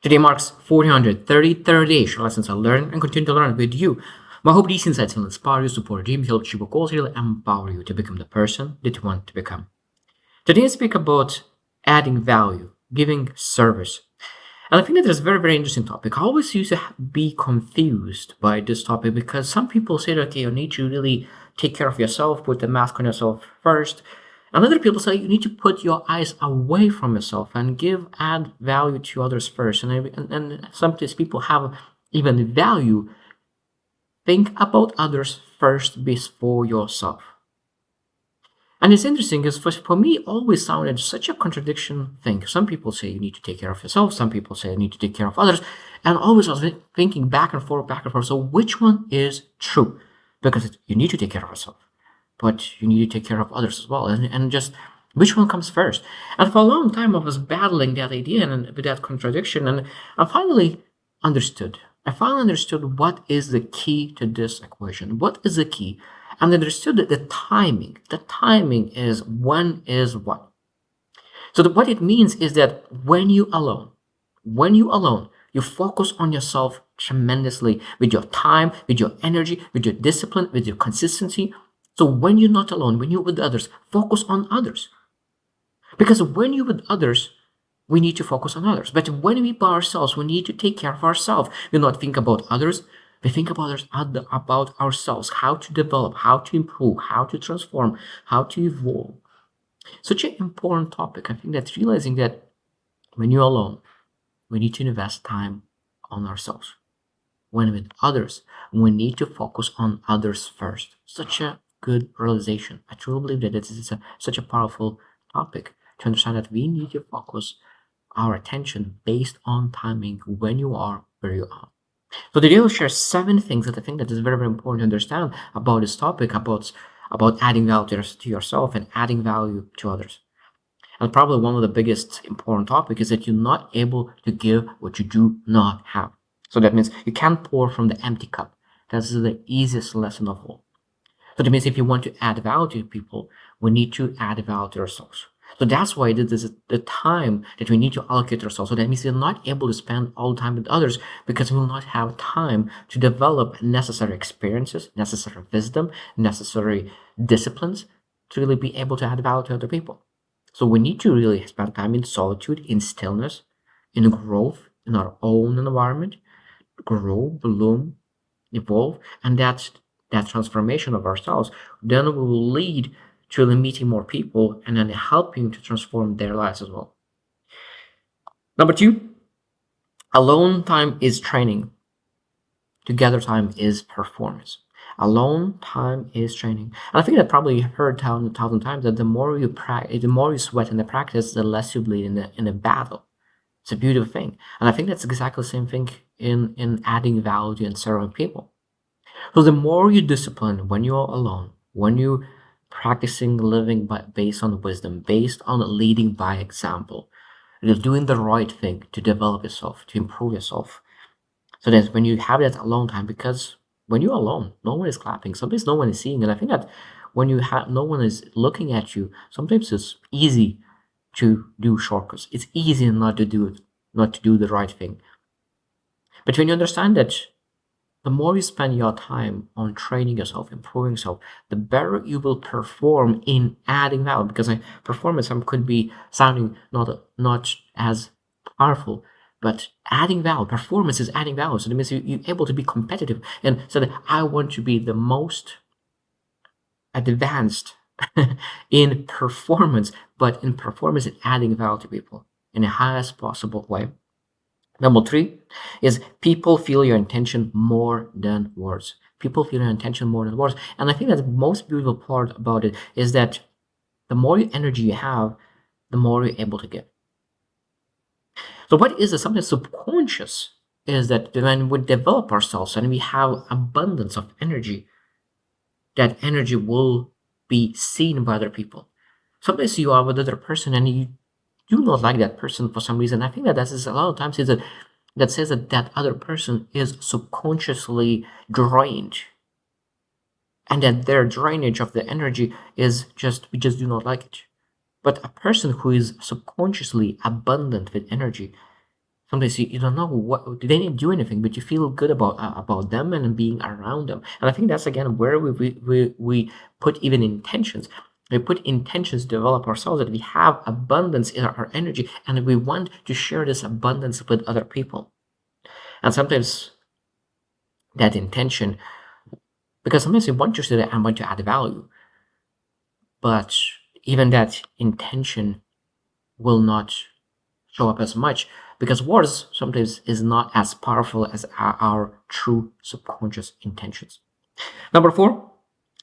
Today marks 433 each lessons I learned and continue to learn with you. My hope these insights will inspire you, support your dreams, help achieve your goals, really empower you to become the person that you want to become. Today I speak about adding value, giving service. And I think that is a very, very interesting topic. I always used to be confused by this topic because some people say that okay, you need to really take care of yourself, put the mask on yourself first. And other people say you need to put your eyes away from yourself and add value to others first. And sometimes people have even value. Think about others first before yourself. And it's interesting because for me, it always sounded such a contradiction thing. Some people say you need to take care of yourself. Some people say you need to take care of others. And always I was thinking back and forth, back and forth. So which one is true? Because you need to take care of yourself, but you need to take care of others as well. And just which one comes first? And for a long time, I was battling that idea and with that contradiction. And I finally understood. I finally understood what is the key to this equation. What is the key? And understood that the timing. The timing is when is what. So what it means is that when you alone, you focus on yourself tremendously with your time, with your energy, with your discipline, with your consistency. So when you're not alone, when you're with others, focus on others. Because when you're with others, we need to focus on others. But when we by ourselves, we need to take care of ourselves. We not think about others. We think about ourselves, how to develop, how to improve, how to transform, how to evolve. Such an important topic. I think that's realizing that when you're alone, we need to invest time on ourselves. When with others, we need to focus on others first. Such a good realization. I truly believe that this is such a powerful topic to understand that we need to focus our attention based on timing when you are where you are. So today I'll share 7 things that I think that is very, very important to understand about this topic, about adding value to yourself and adding value to others. And probably one of the biggest important topic is that you're not able to give what you do not have. So that means you can't pour from the empty cup. That's the easiest lesson of all. So that means if you want to add value to people, we need to add value to ourselves. So that's why this is the time that we need to allocate ourselves. So that means we're not able to spend all the time with others because we will not have time to develop necessary experiences, necessary wisdom, necessary disciplines to really be able to add value to other people. So we need to really spend time in solitude, in stillness, in growth, in our own environment, grow, bloom, evolve, and that transformation of ourselves then will lead to meeting more people and then helping to transform their lives as well. Number 2, alone time is training. Together time is performance. Alone time is training. And I think that probably you've heard a thousand times that the more you sweat in the practice, the less you bleed in the battle. It's a beautiful thing. And I think that's exactly the same thing in adding value and serving people. So the more you discipline when you're alone, when you practicing living based on wisdom, based on leading by example, you're doing the right thing to develop yourself, to improve yourself. So that when you have that alone time, because when you're alone, no one is clapping. Sometimes no one is seeing, and I think that when you have no one is looking at you, sometimes it's easy to do shortcuts. It's easy not to do it, not to do the right thing. But when you understand that the more you spend your time on training yourself, improving yourself, the better you will perform in adding value. Because performance could be sounding not as powerful, but adding value, performance is adding value. So that means you're able to be competitive. And so that I want to be the most advanced in performance, but in performance and adding value to people in the highest possible way. Number 3 is people feel your intention more than words. People feel your intention more than words. And I think that the most beautiful part about it is that the more energy you have, the more you're able to give. So what is something subconscious is that when we develop ourselves and we have abundance of energy, that energy will be seen by other people. Sometimes you are with another person and you do not like that person for some reason. I think that is a lot of times is that says that other person is subconsciously drained, and that their drainage of the energy is we just do not like it. But a person who is subconsciously abundant with energy, Sometimes you don't know what they didn't do anything, but you feel good about them and being around them. And I think that's again where we put even intentions. We put intentions to develop ourselves, that we have abundance in our energy and we want to share this abundance with other people. And sometimes that intention, because sometimes we want to say that I want to add value, but even that intention will not show up as much, because words sometimes is not as powerful as our true subconscious intentions. Number four,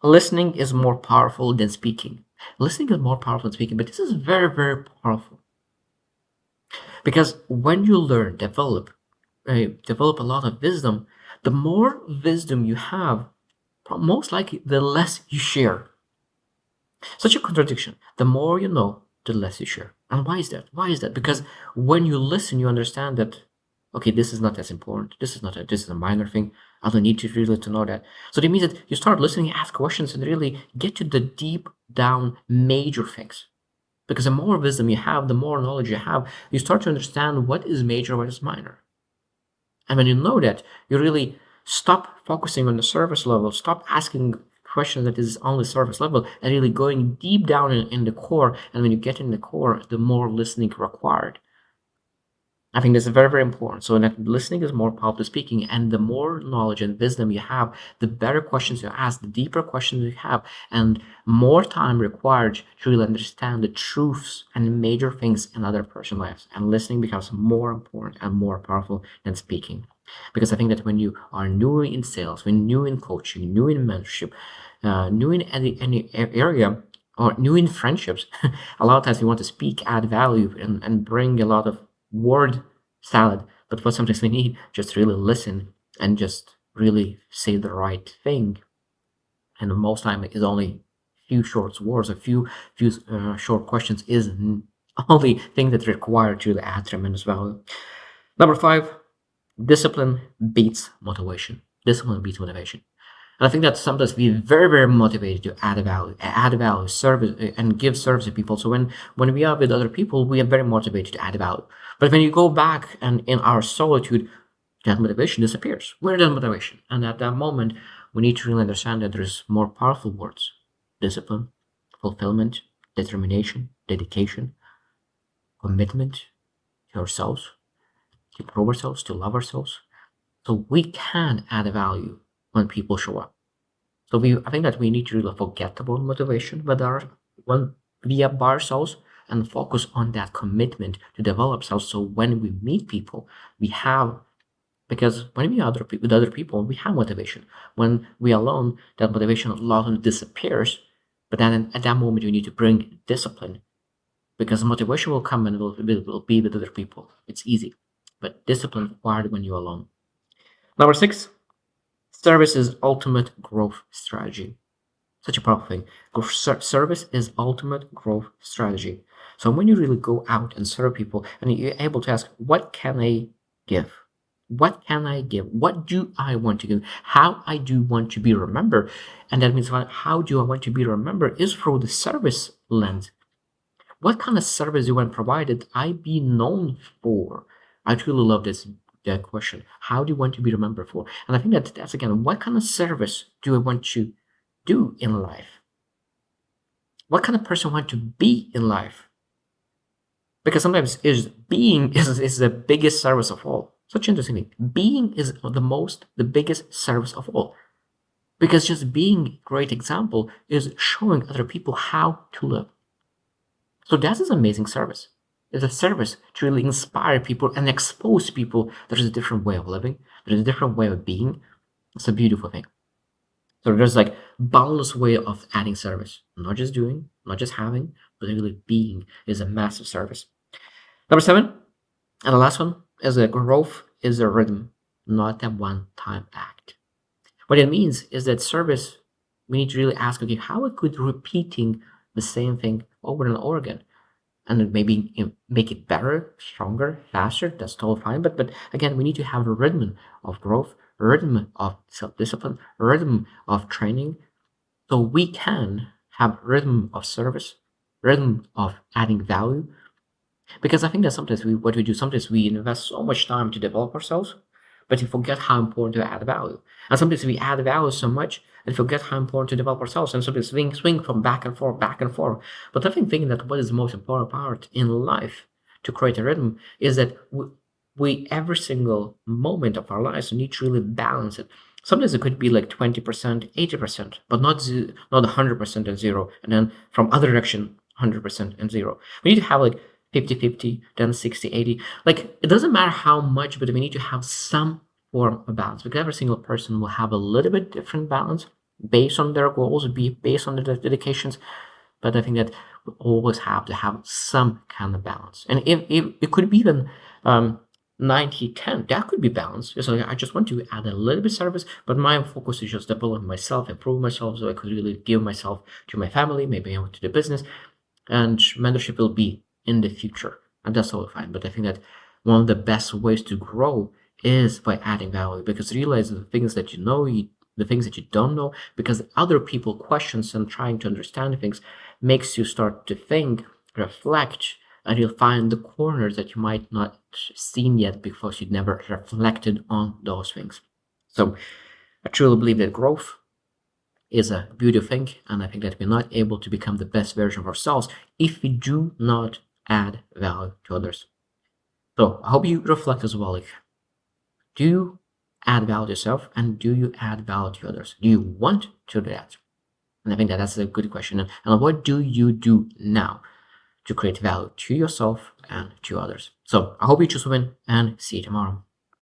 listening is more powerful than speaking. Listening is more powerful than speaking, but this is very, very powerful, because when you learn, develop a lot of wisdom, the more wisdom you have, most likely the less you share. Such a contradiction. The more you know, the less you share. And why is that? Why is that? Because when you listen, you understand that, okay, this is not as important. This is a minor thing. I don't need to really to know that. So that means that you start listening, ask questions, and really get to the deep down major things. Because the more wisdom you have, the more knowledge you have, you start to understand what is major, what is minor. And when you know that, you really stop focusing on the surface level, stop asking questions that is only surface level, and really going deep down in the core. And when you get in the core, the more listening required. I think this is very, very important. So that listening is more powerful than speaking, and the more knowledge and wisdom you have, the better questions you ask, the deeper questions you have, and more time required to really understand the truths and major things in other person's lives. And listening becomes more important and more powerful than speaking. Because I think that when you are new in sales, when new in coaching, new in mentorship, new in any area, or new in friendships, a lot of times we want to speak, add value, and bring a lot of word salad. But what sometimes we need, just really listen and just really say the right thing. And most time is only few short words, a few short questions is only thing that required to add tremendous value. Number five, discipline beats motivation. Discipline beats motivation. And I think that sometimes we're very, very motivated to add value, service, and give service to people. So when we are with other people, we are very motivated to add value. But when you go back and in our solitude, that motivation disappears. Where is that motivation? And at that moment, we need to really understand that there's more powerful words: discipline, fulfillment, determination, dedication, commitment to ourselves, to prove ourselves, to love ourselves. So we can add value when people show up. So I think that we need to really forget about motivation with when we are by ourselves and focus on that commitment to develop ourselves. So when we meet people, we have, because when we are with other people, we have motivation. When we are alone, that motivation a lot of disappears. But then at that moment, you need to bring discipline, because motivation will come and will be with other people. It's easy, but discipline required when you're alone. Number six, service is ultimate growth strategy. Such a powerful thing. Service is ultimate growth strategy. So when you really go out and serve people, and you're able to ask, what can I give? What can I give? What do I want to give? How I do want to be remembered? And that means how do I want to be remembered is through the service lens. What kind of service do I want provided I be known for? I truly love this that question. How do you want to be remembered for? And I think that's again, what kind of service do I want to do in life? What kind of person I want to be in life? Because sometimes being is the biggest service of all. Such interesting thing. Being is the biggest service of all. Because just being a great example is showing other people how to live. So that is amazing service. It's a service to really inspire people and expose people there's a different way of living, there's a different way of being. It's a beautiful thing. So there's like boundless way of adding service, not just doing, not just having, but really being is a massive service. Number seven, and the last one is that growth is a rhythm, not a one-time act. What it means is that service, we need to really ask, okay, how it could repeating the same thing over and over again, and then maybe make it better, stronger, faster. That's totally fine. But again, we need to have a rhythm of growth, a rhythm of self-discipline, a rhythm of training, so we can have rhythm of service, rhythm of adding value, Because I think that sometimes what we do, sometimes we invest so much time to develop ourselves, but we forget how important to add value. And sometimes we add value so much and forget how important to develop ourselves. And sometimes swing from back and forth, back and forth. But I think thinking that what is the most important part in life to create a rhythm is that we every single moment of our lives need to really balance it. Sometimes it could be like 20%, 80%, but not 100% and zero. And then from other direction, 100% and zero. We need to have like 50-50, then 60-80. Like it doesn't matter how much, but we need to have some form of balance because every single person will have a little bit different balance based on their goals, based on their dedications. But I think that we always have to have some kind of balance. And if it could be even 90-10, that could be balanced. So I just want to add a little bit service, but my focus is just develop myself, improve myself, so I could really give myself to my family, maybe to the business, and mentorship will be in the future, and that's totally fine. But I think that one of the best ways to grow is by adding value, because realize the things that you know, the things that you don't know, because other people questions and trying to understand things makes you start to think, reflect, and you'll find the corners that you might not seen yet because you never reflected on those things. So I truly believe that growth is a beautiful thing, and I think that we're not able to become the best version of ourselves if we do not add value to others. So I hope you reflect as well. Like, do you add value to yourself, and do you add value to others? Do you want to do that? And I think that that's a good question. And what do you do now to create value to yourself and to others? So I hope you choose to win, and see you tomorrow.